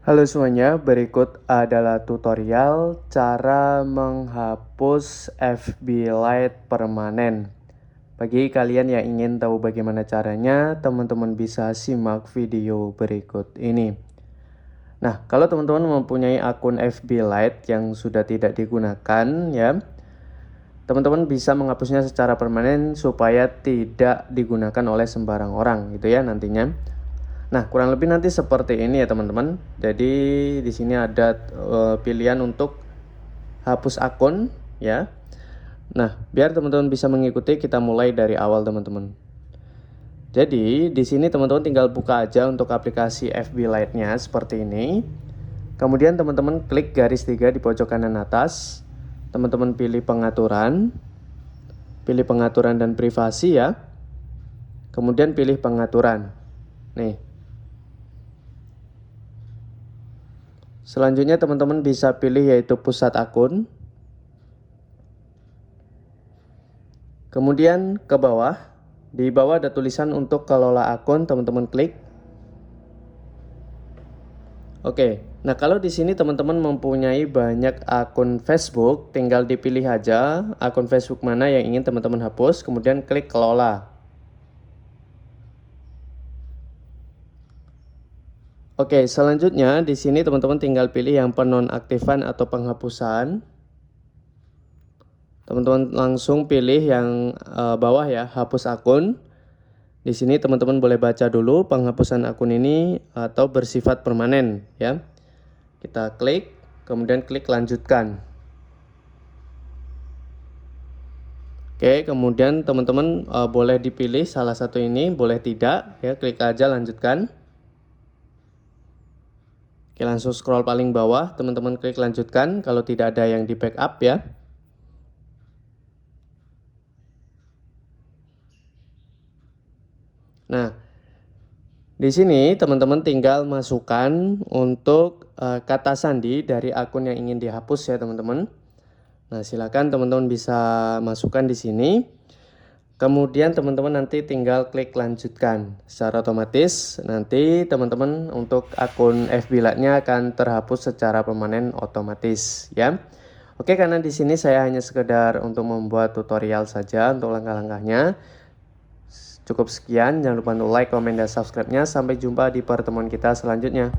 Halo semuanya, berikut adalah tutorial cara menghapus FB Lite permanen. Bagi kalian yang ingin tahu bagaimana caranya, teman-teman bisa simak video berikut ini. Nah, kalau teman-teman mempunyai akun FB Lite yang sudah tidak digunakan ya, teman-teman bisa menghapusnya secara permanen supaya tidak digunakan oleh sembarang orang gitu ya nantinya. Nah, kurang lebih nanti seperti ini ya teman-teman. Jadi di sini ada pilihan untuk hapus akun ya. Nah, biar teman-teman bisa mengikuti, kita mulai dari awal teman-teman. Jadi di sini teman-teman tinggal buka aja untuk aplikasi FB Lite-nya seperti ini. Kemudian teman-teman klik garis 3 di pojok kanan atas. Teman-teman pilih pengaturan dan privasi ya. Kemudian pilih pengaturan. Nih. Selanjutnya teman-teman bisa pilih yaitu pusat akun. Kemudian ke bawah, di bawah ada tulisan untuk kelola akun, teman-teman klik. Oke, nah kalau di sini teman-teman mempunyai banyak akun Facebook, tinggal dipilih aja akun Facebook mana yang ingin teman-teman hapus, kemudian klik kelola. Oke, selanjutnya di sini teman-teman tinggal pilih yang penonaktifan atau penghapusan. Teman-teman langsung pilih yang bawah ya, hapus akun. Di sini teman-teman boleh baca dulu penghapusan akun ini atau bersifat permanen ya. Kita klik, kemudian klik lanjutkan. Oke, kemudian teman-teman boleh dipilih salah satu ini, boleh tidak ya, klik aja lanjutkan. Oke, langsung scroll paling bawah, teman-teman klik lanjutkan kalau tidak ada yang di backup ya. Nah, di sini teman-teman tinggal masukkan untuk kata sandi dari akun yang ingin dihapus ya teman-teman. Nah, silakan teman-teman bisa masukkan di sini. Kemudian teman-teman nanti tinggal klik lanjutkan. Secara otomatis nanti teman-teman untuk akun FB Lite-nya akan terhapus secara permanen otomatis ya. Oke, karena di sini saya hanya sekedar untuk membuat tutorial saja untuk langkah-langkahnya. Cukup sekian, jangan lupa untuk like, komen, dan subscribe-nya. Sampai jumpa di pertemuan kita selanjutnya.